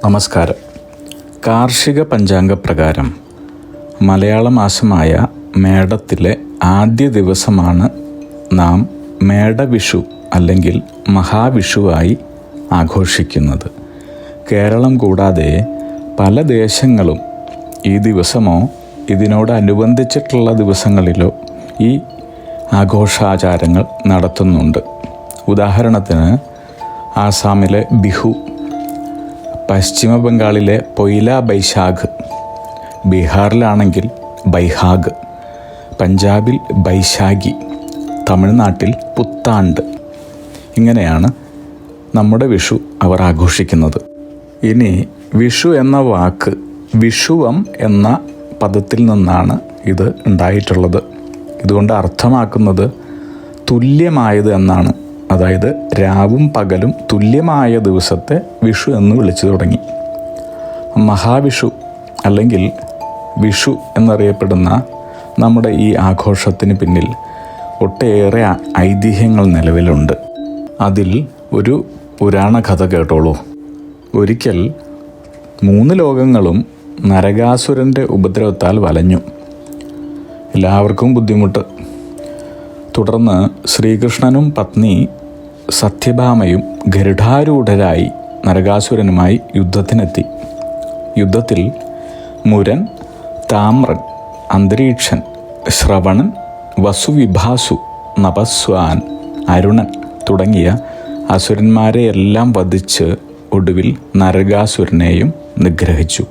നമസ്കാരം. കാർഷിക പഞ്ചാംഗപ്രകാരം മലയാള മാസമായ മേടത്തിലെ ആദ്യ ദിവസമാണ് നാം മേടവിഷു അല്ലെങ്കിൽ മഹാവിഷുവായി ആഘോഷിക്കുന്നത്. കേരളം കൂടാതെ പല ദേശങ്ങളും ഈ ദിവസമോ ഇതിനോടനുബന്ധിച്ചിട്ടുള്ള ദിവസങ്ങളിലോ ഈ ആഘോഷാചാരങ്ങൾ നടത്തുന്നുണ്ട്. ഉദാഹരണത്തിന് ആസാമിലെ ബിഹു, പശ്ചിമ ബംഗാളിലെ പൊയില ബൈശാഖ്, ബീഹാറിലാണെങ്കിൽ ബൈഹാഗ്, പഞ്ചാബിൽ ബൈശാഖി, തമിഴ്നാട്ടിൽ പുത്താണ്ട്. ഇങ്ങനെയാണ് നമ്മുടെ വിഷു അവർ ആഘോഷിക്കുന്നത്. ഇനി വിഷു എന്ന വാക്ക് വിഷുവം എന്ന പദത്തിൽ നിന്നാണ് ഇത് ഉണ്ടായിട്ടുള്ളത്. ഇതുകൊണ്ട് അർത്ഥമാക്കുന്നത് തുല്യമായത് എന്നാണ്. അതായത് രാവും പകലും തുല്യമായ ദിവസത്തെ വിഷു എന്ന് വിളിച്ചു തുടങ്ങി. മഹാവിഷു അല്ലെങ്കിൽ വിഷു എന്നറിയപ്പെടുന്ന നമ്മുടെ ഈ ആഘോഷത്തിന് പിന്നിൽ ഒട്ടേറെ ഐതിഹ്യങ്ങൾ നിലവിലുണ്ട്. അതിൽ ഒരു പുരാണ കഥ കേട്ടോളൂ. ഒരിക്കൽ 3 ലോകങ്ങളും നരകാസുരൻ്റെ ഉപദ്രവത്താൽ വലഞ്ഞു. എല്ലാവർക്കും ബുദ്ധിമുട്ട്. തുടർന്ന് ശ്രീകൃഷ്ണനും പത്നി സത്യഭാമയും ഗരുഡാരൂഢരായി നരകാസുരനുമായി യുദ്ധത്തിനെത്തി. യുദ്ധത്തിൽ മുരൻ, താമ്രൻ, അന്തരീക്ഷൻ, ശ്രവണൻ, വസുവിഭാസു, നപസ്വാൻ, അരുണൻ തുടങ്ങിയ അസുരന്മാരെയെല്ലാം വധിച്ച് ഒടുവിൽ നരകാസുരനെയും നിഗ്രഹിച്ചു.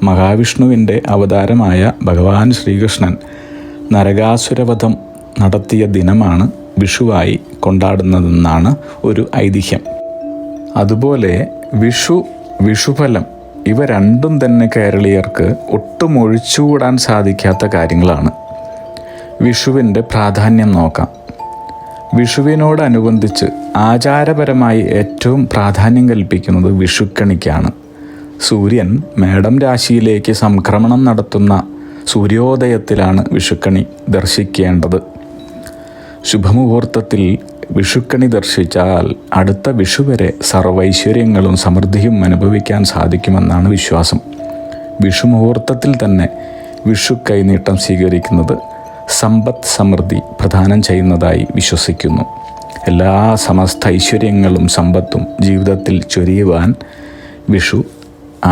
മഹാവിഷ്ണുവിൻ്റെ അവതാരമായ ഭഗവാൻ ശ്രീകൃഷ്ണൻ നരകാസുരവധം നടത്തിയ ദിനമാണ് വിഷുവായി കൊണ്ടാടുന്നതെന്നാണ് ഒരു ഐതിഹ്യം. അതുപോലെ വിഷു, വിഷുഫലം ഇവ രണ്ടും തന്നെ കേരളീയർക്ക് ഒട്ടും ഒഴിച്ചുകൂടാൻ സാധിക്കാത്ത കാര്യങ്ങളാണ്. വിഷുവിൻ്റെ പ്രാധാന്യം നോക്കാം. വിഷുവിനോടനുബന്ധിച്ച് ആചാരപരമായി ഏറ്റവും പ്രാധാന്യം കൽപ്പിക്കുന്നത് വിഷുക്കണിക്കാണ്. സൂര്യൻ മേടം രാശിയിലേക്ക് സംക്രമണം നടത്തുന്ന സൂര്യോദയത്തിലാണ് വിഷുക്കണി ദർശിക്കേണ്ടത്. ശുഭമുഹൂർത്തത്തിൽ വിഷുക്കണി ദർശിച്ചാൽ അടുത്ത വിഷു വരെ സർവൈശ്വര്യങ്ങളും സമൃദ്ധിയും അനുഭവിക്കാൻ സാധിക്കുമെന്നാണ് വിശ്വാസം. വിഷുമുഹൂർത്തത്തിൽ തന്നെ വിഷു കൈനീട്ടം സ്വീകരിക്കുന്നത് സമ്പത്ത് സമൃദ്ധി പ്രദാനം ചെയ്യുന്നതായി വിശ്വസിക്കുന്നു. എല്ലാ സമസ്ത ഐശ്വര്യങ്ങളും സമ്പത്തും ജീവിതത്തിൽ ചൊരിയുവാൻ വിഷു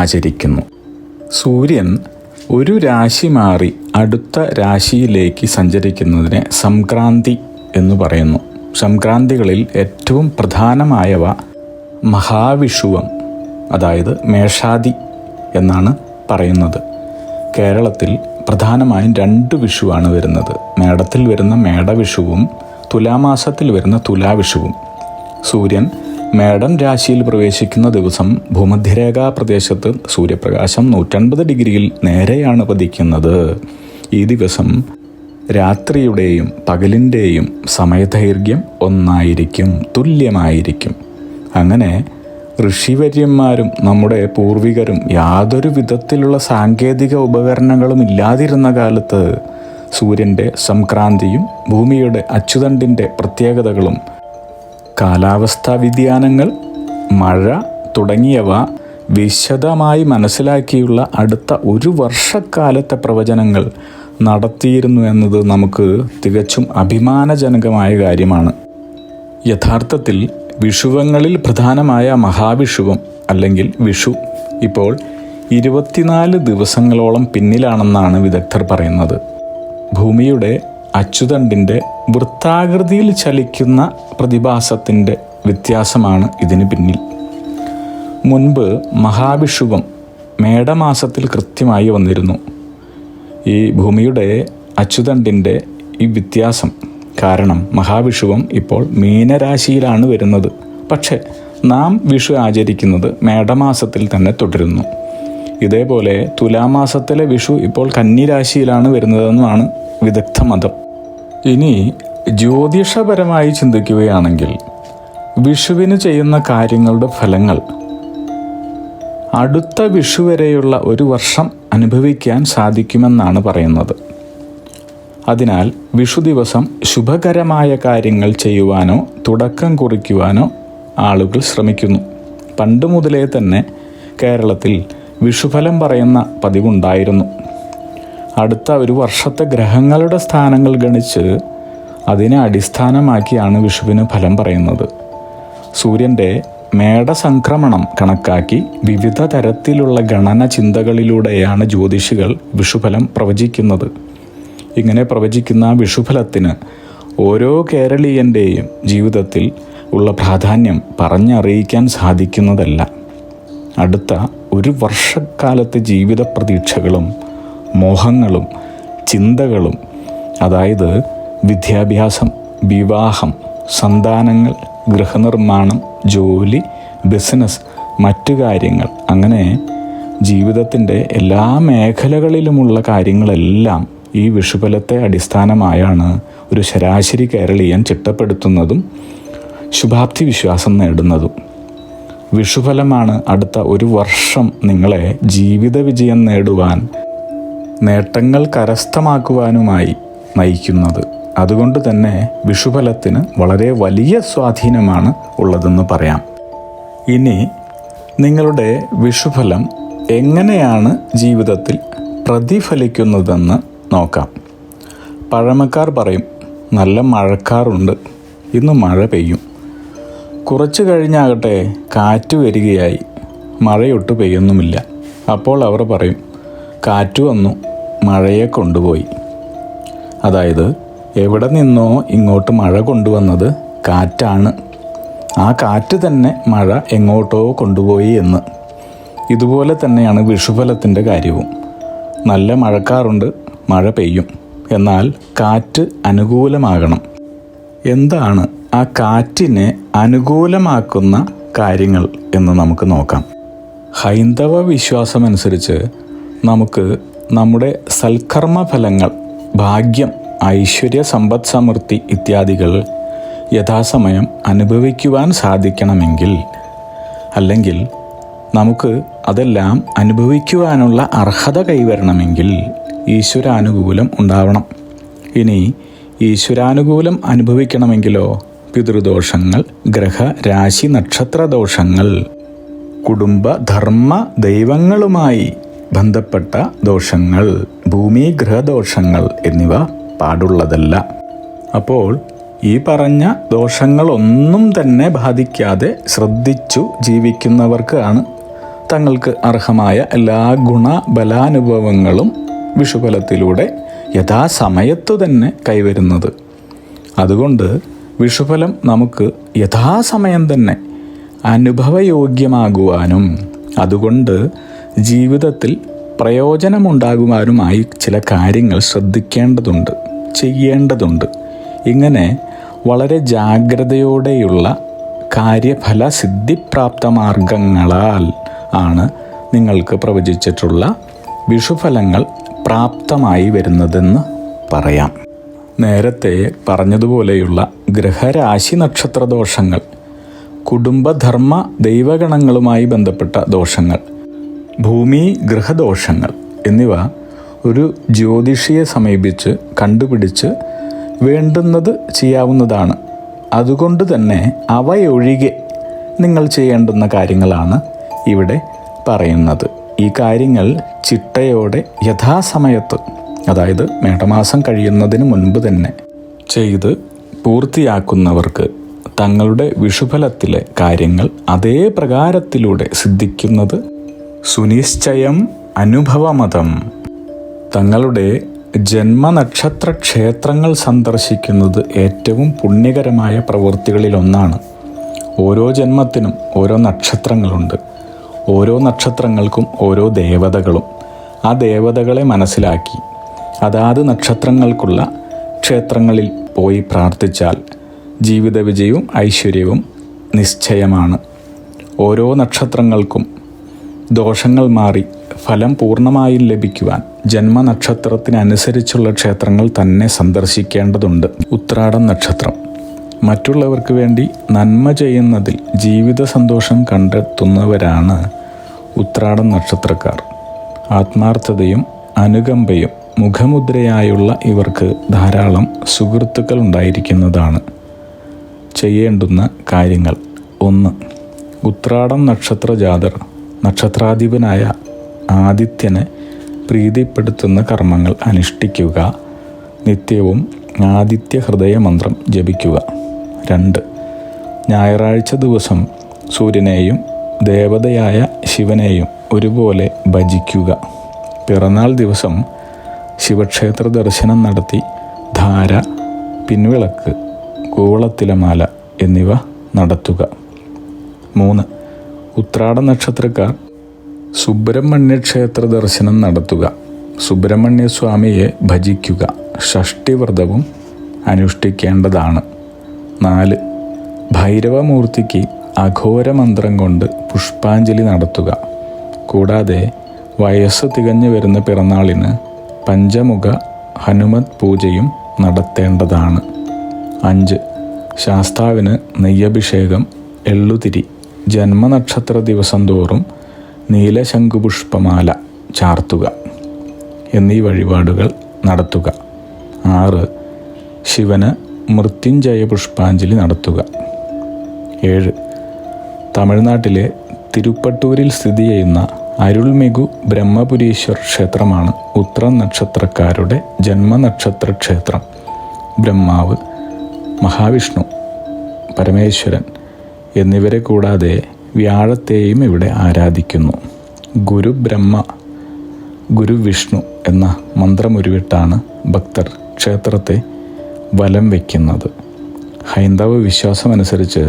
ആചരിക്കുന്നു. സൂര്യൻ ഒരു രാശി മാറി അടുത്ത രാശിയിലേക്ക് സഞ്ചരിക്കുന്നതിനെ സംക്രാന്തി എന്ന് പറയുന്നു. സംക്രാന്തികളിൽ ഏറ്റവും പ്രധാനമായവ മഹാവിഷുവം, അതായത് മേഷാദി എന്നാണ് പറയുന്നത്. കേരളത്തിൽ പ്രധാനമായും 2 വിഷുവാണ് വരുന്നത്. മേടത്തിൽ വരുന്ന മേടവിഷുവും തുലാമാസത്തിൽ വരുന്ന തുലാവിഷുവും. സൂര്യൻ മേടം രാശിയിൽ പ്രവേശിക്കുന്ന ദിവസം ഭൂമധ്യരേഖാ പ്രദേശത്ത് സൂര്യപ്രകാശം 150 ഡിഗ്രിയിൽ നേരെയാണ് പതിക്കുന്നത്. ഈ ദിവസം രാത്രിയുടെയും പകലിൻ്റെയും സമയദൈർഘ്യം ഒന്നായിരിക്കും, തുല്യമായിരിക്കും. അങ്ങനെ ഋഷിവര്യന്മാരും നമ്മുടെ പൂർവികരും യാതൊരു വിധത്തിലുള്ള സാങ്കേതിക ഉപകരണങ്ങളും ഇല്ലാതിരുന്ന കാലത്ത് സൂര്യൻ്റെ സംക്രാന്തിയും ഭൂമിയുടെ അച്ചുതണ്ടിൻ്റെ പ്രത്യേകതകളും കാലാവസ്ഥാ വ്യതിയാനങ്ങൾ, മഴ തുടങ്ങിയവ വിശദമായി മനസ്സിലാക്കിയുള്ള അടുത്ത 1 വർഷക്കാലത്തെ പ്രവചനങ്ങൾ നടത്തിയിരുന്നു എന്നത് നമുക്ക് തികച്ചും അഭിമാനജനകമായ കാര്യമാണ്. യഥാർത്ഥത്തിൽ വിഷുവങ്ങളിൽ പ്രധാനമായ മഹാവിഷുവം അല്ലെങ്കിൽ വിഷു ഇപ്പോൾ 24 ദിവസങ്ങളോളം പിന്നിലാണെന്നാണ് വിദഗ്ധർ പറയുന്നത്. ഭൂമിയുടെ അച്ചുതണ്ടിൻ്റെ വൃത്താകൃതിയിൽ ചലിക്കുന്ന പ്രതിഭാസത്തിൻ്റെ വ്യത്യാസമാണ് ഇതിന് പിന്നിൽ. മുൻപ് മഹാവിഷുവം മേടമാസത്തിൽ കൃത്യമായി വന്നിരുന്നു. ഈ ഭൂമിയുടെ അച്ചുതണ്ടിൻ്റെ ഈ വ്യത്യാസം കാരണം മഹാവിഷുവം ഇപ്പോൾ മീനരാശിയിലാണ് വരുന്നത്. പക്ഷേ നാം വിഷു ആചരിക്കുന്നത് മേടമാസത്തിൽ തന്നെ തുടരുന്നു. ഇതേപോലെ തുലാമാസത്തിലെ വിഷു ഇപ്പോൾ കന്നിരാശിയിലാണ് വരുന്നതെന്നാണ് വിദഗ്ധ മതം. ഇനി ജ്യോതിഷപരമായി ചിന്തിക്കുകയാണെങ്കിൽ വിഷുവിന് ചെയ്യുന്ന കാര്യങ്ങളുടെ ഫലങ്ങൾ അടുത്ത വിഷു വരെയുള്ള 1 വർഷം അനുഭവിക്കാൻ സാധിക്കുമെന്നാണ് പറയുന്നത്. അതിനാൽ വിഷു ദിവസം ശുഭകരമായ കാര്യങ്ങൾ ചെയ്യുവാനോ തുടക്കം കുറിക്കുവാനോ ആളുകൾ ശ്രമിക്കുന്നു. പണ്ട് മുതലേ തന്നെ കേരളത്തിൽ വിഷുഫലം പറയുന്ന പതിവുണ്ടായിരുന്നു. അടുത്ത ഒരു വർഷത്തെ ഗ്രഹങ്ങളുടെ സ്ഥാനങ്ങൾ ഗണിച്ച് അതിനെ അടിസ്ഥാനമാക്കിയാണ് വിഷുവിന് ഫലം പറയുന്നത്. സൂര്യൻ്റെ മേടസംക്രമണം കണക്കാക്കി വിവിധ തരത്തിലുള്ള ഗണന ചിന്തകളിലൂടെയാണ് ജ്യോതിഷികൾ വിഷുഫലം പ്രവചിക്കുന്നത്. ഇങ്ങനെ പ്രവചിക്കുന്ന വിഷുഫലത്തിന് ഓരോ കേരളീയൻ്റെയും ജീവിതത്തിൽ ഉള്ള പ്രാധാന്യം പറഞ്ഞറിയിക്കാൻ സാധിക്കുന്നതല്ല. അടുത്ത ഒരു വർഷക്കാലത്തെ ജീവിത പ്രതീക്ഷകളും മോഹങ്ങളും ചിന്തകളും, അതായത് വിദ്യാഭ്യാസം, വിവാഹം, സന്താനങ്ങൾ, ഗൃഹനിർമ്മാണം, ജോലി, ബിസിനസ്, മറ്റു കാര്യങ്ങൾ, അങ്ങനെ ജീവിതത്തിൻ്റെ എല്ലാ മേഖലകളിലുമുള്ള കാര്യങ്ങളെല്ലാം ഈ വിഷുഫലത്തെ അടിസ്ഥാനമായാണ് ഒരു ശരാശരി കേരളീയൻ ചിട്ടപ്പെടുത്തുന്നതും ശുഭാപ്തി വിശ്വാസം നേടുന്നതും. വിഷുഫലമാണ് അടുത്ത ഒരു വർഷം നിങ്ങളെ ജീവിത വിജയം നേടുവാൻ, നേട്ടങ്ങൾ കരസ്ഥമാക്കുവാനുമായി നയിക്കുന്നത്. അതുകൊണ്ട് തന്നെ വിഷുഫലത്തിന് വളരെ വലിയ സ്വാധീനമാണ് ഉള്ളതെന്ന് പറയാം. ഇനി നിങ്ങളുടെ വിഷുഫലം എങ്ങനെയാണ് ജീവിതത്തിൽ പ്രതിഫലിക്കുന്നതെന്ന് നോക്കാം. പഴമക്കാർ പറയും, നല്ല മഴക്കാറുണ്ട്, ഇന്ന് മഴ പെയ്യും. കുറച്ച് കഴിഞ്ഞാകട്ടെ കാറ്റ് വരികയായി, മഴയൊട്ട് പെയ്യൊന്നുമില്ല. അപ്പോൾ അവർ പറയും, കാറ്റ് വന്നു, മഴയെ കൊണ്ടുപോയി. അതായത് എവിടെ നിന്നോ ഇങ്ങോട്ട് മഴ കൊണ്ടുവന്നത് കാറ്റാണ്, ആ കാറ്റ് തന്നെ മഴ എങ്ങോട്ടോ കൊണ്ടുപോയി എന്ന്. ഇതുപോലെ തന്നെയാണ് വിഷുഫലത്തിൻ്റെ കാര്യവും. നല്ല മഴക്കാറുണ്ട്, മഴ പെയ്യും, എന്നാൽ കാറ്റ് അനുകൂലമാകണം. എന്താണ് ആ കാറ്റിനെ അനുകൂലമാക്കുന്ന കാര്യങ്ങൾ എന്ന് നമുക്ക് നോക്കാം. ഹൈന്ദവ വിശ്വാസമനുസരിച്ച് നമുക്ക് നമ്മുടെ സൽക്കർമ്മ ഫലങ്ങൾ, ഭാഗ്യം, ഐശ്വര്യ, സമ്പദ് സമൃദ്ധി ഇത്യാദികൾ യഥാസമയം അനുഭവിക്കുവാൻ സാധിക്കണമെങ്കിൽ, അല്ലെങ്കിൽ നമുക്ക് അതെല്ലാം അനുഭവിക്കുവാനുള്ള അർഹത കൈവരണമെങ്കിൽ ഈശ്വരാനുകൂലം ഉണ്ടാവണം. ഇനി ഈശ്വരാനുകൂലം അനുഭവിക്കണമെങ്കിലോ പിതൃദോഷങ്ങൾ, ഗ്രഹ രാശി നക്ഷത്ര ദോഷങ്ങൾ, കുടുംബ ധർമ്മ ദൈവങ്ങളുമായി ബന്ധപ്പെട്ട ദോഷങ്ങൾ, ഭൂമി ഗ്രഹദോഷങ്ങൾ എന്നിവ പാടുള്ളതല്ല. അപ്പോൾ ഈ പറഞ്ഞ ദോഷങ്ങളൊന്നും തന്നെ ബാധിക്കാതെ ശ്രദ്ധിച്ചു ജീവിക്കുന്നവർക്കാണ് തങ്ങൾക്ക് അർഹമായ എല്ലാ ഗുണബലാനുഭവങ്ങളും വിഷുഫലത്തിലൂടെ യഥാസമയത്തു തന്നെ കൈവരുന്നത്. അതുകൊണ്ട് വിഷുഫലം നമുക്ക് യഥാസമയം തന്നെ അനുഭവയോഗ്യമാകുവാനും അതുകൊണ്ട് ജീവിതത്തിൽ പ്രയോജനമുണ്ടാകുവാനുമായി ചില കാര്യങ്ങൾ ശ്രദ്ധിക്കേണ്ടതുണ്ട്, ചെയ്യേണ്ടതുണ്ട്. ഇങ്ങനെ വളരെ ജാഗ്രതയോടെയുള്ള കാര്യഫല സിദ്ധിപ്രാപ്ത മാർഗങ്ങളാൽ ആണ് നിങ്ങൾക്ക് പ്രവചിച്ചിട്ടുള്ള വിഷുഫലങ്ങൾ പ്രാപ്തമായി വരുന്നതെന്ന് പറയാം. നേരത്തെ പറഞ്ഞതുപോലെയുള്ള ഗ്രഹരാശി നക്ഷത്ര ദോഷങ്ങൾ, കുടുംബധർമ്മ ദൈവഗണങ്ങളുമായി ബന്ധപ്പെട്ട ദോഷങ്ങൾ, ഭൂമി ഗൃഹദോഷങ്ങൾ എന്നിവ ഒരു ജ്യോതിഷിയെ സമീപിച്ച് കണ്ടുപിടിച്ച് വേണ്ടുന്നത് ചെയ്യാവുന്നതാണ്. അതുകൊണ്ട് തന്നെ അവയൊഴികെ നിങ്ങൾ ചെയ്യേണ്ടുന്ന കാര്യങ്ങളാണ് ഇവിടെ പറയുന്നത്. ഈ കാര്യങ്ങൾ ചിട്ടയോടെ യഥാസമയത്ത്, അതായത് മേടമാസം കഴിയുന്നതിന് മുൻപ് തന്നെ ചെയ്ത് പൂർത്തിയാക്കുന്നവർക്ക് തങ്ങളുടെ വിഷുഫലത്തിലെ കാര്യങ്ങൾ അതേ പ്രകാരത്തിലൂടെ സിദ്ധിക്കുന്നത് സുനിശ്ചയം അനുഭവമതം. തങ്ങളുടെ ജന്മനക്ഷത്ര ക്ഷേത്രങ്ങൾ സന്ദർശിക്കുന്നത് ഏറ്റവും പുണ്യകരമായ പ്രവൃത്തികളിലൊന്നാണ്. ഓരോ ജന്മത്തിനും ഓരോ നക്ഷത്രങ്ങളുണ്ട്. ഓരോ നക്ഷത്രങ്ങൾക്കും ഓരോ ദേവതകളും. ആ ദേവതകളെ മനസ്സിലാക്കി അതാത് നക്ഷത്രങ്ങൾക്കുള്ള ക്ഷേത്രങ്ങളിൽ പോയി പ്രാർത്ഥിച്ചാൽ ജീവിത വിജയവും ഐശ്വര്യവും നിശ്ചയമാണ്. ഓരോ നക്ഷത്രങ്ങൾക്കും ദോഷങ്ങൾ മാറി ഫലം പൂർണ്ണമായും ലഭിക്കുവാൻ ജന്മനക്ഷത്രത്തിനനുസരിച്ചുള്ള ക്ഷേത്രങ്ങൾ തന്നെ സന്ദർശിക്കേണ്ടതുണ്ട്. ഉത്രാടം നക്ഷത്രം മറ്റുള്ളവർക്ക് വേണ്ടി നന്മ ചെയ്യുന്നതിൽ ജീവിത സന്തോഷം കണ്ടെത്തുന്നവരാണ് ഉത്രാടം നക്ഷത്രക്കാർ. ആത്മാർത്ഥതയും അനുകമ്പയും മുഖമുദ്രയായുള്ള ഇവർക്ക് ധാരാളം സുഹൃത്തുക്കൾ ഉണ്ടായിരിക്കുന്നതാണ്. ചെയ്യേണ്ടുന്ന കാര്യങ്ങൾ: 1. ഉത്രാടം നക്ഷത്ര ജാതർ നക്ഷത്രാധിപനായ ആദിത്യനെ പ്രീതിപ്പെടുത്തുന്ന കർമ്മങ്ങൾ അനുഷ്ഠിക്കുക. നിത്യവും ആദിത്യ ഹൃദയ മന്ത്രം ജപിക്കുക. 2. ഞായറാഴ്ച ദിവസം സൂര്യനെയും ദേവതയായ ശിവനെയും ഒരുപോലെ ഭജിക്കുക. പിറന്നാൾ ദിവസം ശിവക്ഷേത്ര ദർശനം നടത്തി ധാര, പിൻവിളക്ക്, കൂവളത്തിലമാല എന്നിവ നടത്തുക. 3. ഉത്രാട നക്ഷത്രക്കാർ സുബ്രഹ്മണ്യ ക്ഷേത്ര ദർശനം നടത്തുക. സുബ്രഹ്മണ്യ സ്വാമിയെ ഭജിക്കുക. ഷഷ്ടിവ്രതവും അനുഷ്ഠിക്കേണ്ടതാണ്. 4. ഭൈരവമൂർത്തിക്ക് അഘോരമന്ത്രം കൊണ്ട് പുഷ്പാഞ്ജലി നടത്തുക. കൂടാതെ വയസ്സ് തികഞ്ഞു വരുന്ന പിറന്നാളിന് പഞ്ചമുഖ ഹനുമത് പൂജയും നടത്തേണ്ടതാണ്. 5. ശാസ്താവിന് നെയ്യഭിഷേകം, എള്ളുതിരി, ജന്മനക്ഷത്ര ദിവസം തോറും നീലശംഖുപുഷ്പമാല ചാർത്തുക എന്നീ വഴിപാടുകൾ നടത്തുക. 6. ശിവന് മൃത്യുഞ്ജയ പുഷ്പാഞ്ജലി നടത്തുക. 7. തമിഴ്നാട്ടിലെ തിരുപ്പട്ടൂരിൽ സ്ഥിതി ചെയ്യുന്ന അരുൾമികു ബ്രഹ്മപുരീശ്വർ ക്ഷേത്രമാണ് ഉത്ര നക്ഷത്രക്കാരുടെ ജന്മനക്ഷത്ര ക്ഷേത്രം. ബ്രഹ്മാവ്, മഹാവിഷ്ണു, പരമേശ്വരൻ എന്നിവരെ കൂടാതെ വ്യാഴത്തെയും ഇവിടെ ആരാധിക്കുന്നു. ഗുരു ബ്രഹ്മ, ഗുരു വിഷ്ണു എന്ന മന്ത്രമുരുവിട്ടാണ് ഭക്തർ ക്ഷേത്രത്തെ വലം വയ്ക്കുന്നത്. ഹൈന്ദവ വിശ്വാസമനുസരിച്ച്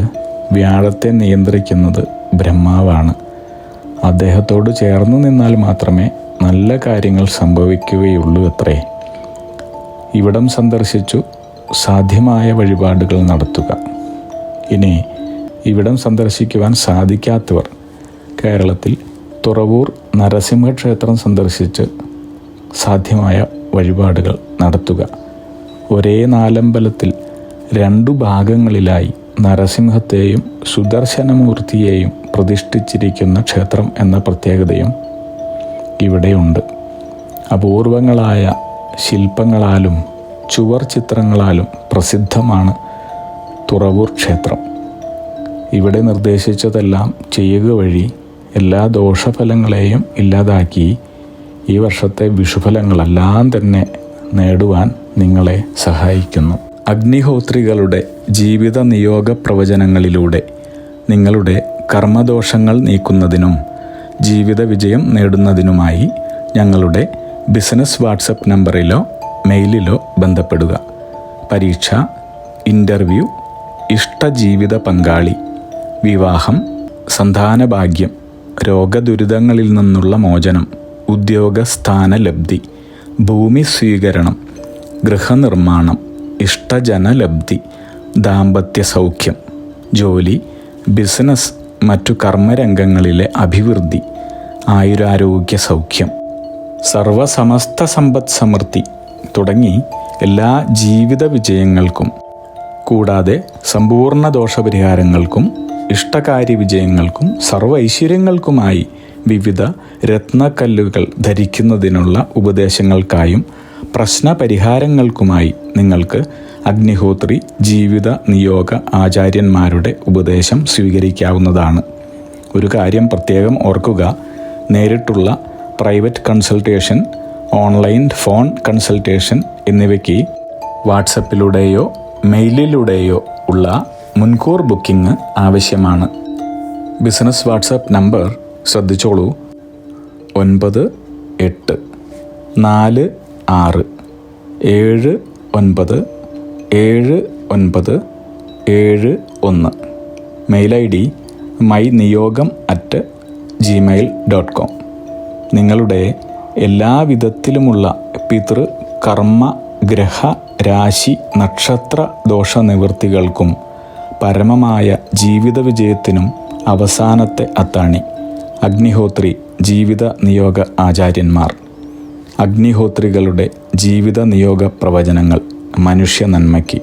വ്യാഴത്തെ നിയന്ത്രിക്കുന്നത് ബ്രഹ്മാവാണ്. അദ്ദേഹത്തോട് ചേർന്ന് നിന്നാൽ മാത്രമേ നല്ല കാര്യങ്ങൾ സംഭവിക്കുകയുള്ളൂ അത്രേ. ഇവിടം സന്ദർശിച്ചു സാധ്യമായ വഴിപാടുകൾ നടത്തുക. ഇനി ഇവിടം സന്ദർശിക്കുവാൻ സാധിക്കാത്തവർ കേരളത്തിൽ തുറവൂർ നരസിംഹക്ഷേത്രം സന്ദർശിച്ച് സാധ്യമായ വഴിപാടുകൾ നടത്തുക. ഒരേ നാലമ്പലത്തിൽ 2 ഭാഗങ്ങളിലായി നരസിംഹത്തെയും സുദർശനമൂർത്തിയെയും പ്രതിഷ്ഠിച്ചിരിക്കുന്ന ക്ഷേത്രം എന്ന പ്രത്യേകതയും ഇവിടെയുണ്ട്. അപൂർവങ്ങളായ ശില്പങ്ങളാലും ചുവർ ചിത്രങ്ങളാലും പ്രസിദ്ധമാണ് തുറവൂർ ക്ഷേത്രം. ഇവിടെ നിർദ്ദേശിച്ചതെല്ലാം ചെയ്യുക വഴി എല്ലാ ദോഷഫലങ്ങളെയും ഇല്ലാതാക്കി ഈ വർഷത്തെ വിഷുഫലങ്ങളെല്ലാം തന്നെ നേടുവാൻ നിങ്ങളെ സഹായിക്കുന്നു. അഗ്നിഹോത്രികളുടെ ജീവിത നിയോഗ പ്രവചനങ്ങളിലൂടെ നിങ്ങളുടെ കർമ്മദോഷങ്ങൾ നീക്കുന്നതിനും ജീവിത വിജയം നേടുന്നതിനുമായി ഞങ്ങളുടെ ബിസിനസ് വാട്സപ്പ് നമ്പറിലോ മെയിലിലോ ബന്ധപ്പെടുക. പരീക്ഷ, ഇൻ്റർവ്യൂ, ഇഷ്ടജീവിത പങ്കാളി, വിവാഹം, സന്താനഭാഗ്യം, രോഗദുരിതങ്ങളിൽ നിന്നുള്ള മോചനം, ഉദ്യോഗസ്ഥാനലബ്ധി, ഭൂമി സ്വീകരണം, ഗൃഹനിർമ്മാണം, ഇഷ്ടജനലബ്ധി, ദാമ്പത്യ സൗഖ്യം, ജോലി, ബിസിനസ്, മറ്റു കർമ്മരംഗങ്ങളിലെ അഭിവൃദ്ധി, ആയുരാരോഗ്യ സൗഖ്യം, സർവസമസ്ത സമ്പദ് സമൃദ്ധി തുടങ്ങി എല്ലാ ജീവിത വിജയങ്ങൾക്കും കൂടാതെ സമ്പൂർണ്ണ ദോഷപരിഹാരങ്ങൾക്കും ഇഷ്ടകാര്യ വിജയങ്ങൾക്കും സർവ്വ ഐശ്വര്യങ്ങൾക്കുമായി വിവിധ രത്നക്കല്ലുകൾ ധരിക്കുന്നതിനുള്ള ഉപദേശങ്ങൾക്കായും പ്രശ്നപരിഹാരങ്ങൾക്കുമായി നിങ്ങൾക്ക് അഗ്നിഹോത്രി ജീവിത നിയോഗ ആചാര്യന്മാരുടെ ഉപദേശം സ്വീകരിക്കാവുന്നതാണ്. ഒരു കാര്യം പ്രത്യേകം ഓർക്കുക, നേരിട്ടുള്ള private consultation, online phone consultation എന്നിവയ്ക്ക് വാട്സപ്പിലൂടെയോ മെയിലിലൂടെയോ ഉള്ള മുൻകൂർ ബുക്കിംഗ് ആവശ്യമാണ്. ബിസിനസ് വാട്സപ്പ് നമ്പർ ശ്രദ്ധിച്ചോളൂ: 9846797971. Mail ID myniyogam@gmail.com. നിങ്ങളുടെ എല്ലാ വിധത്തിലുമുള്ള പിതൃ, കർമ്മ, ഗ്രഹ, രാശി, നക്ഷത്ര ദോഷനിവൃത്തികൾക്കും പരമമായ ജീവിത വിജയത്തിനും അവസാനത്തെ അത്താണി അഗ്നിഹോത്രി ജീവിത നിയോഗ ആചാര്യന്മാർ. അഗ്നിഹോത്രികളുടെ ജീവിത നിയോഗ പ്രവചനങ്ങൾ മനുഷ്യ നന്മയ്ക്ക്.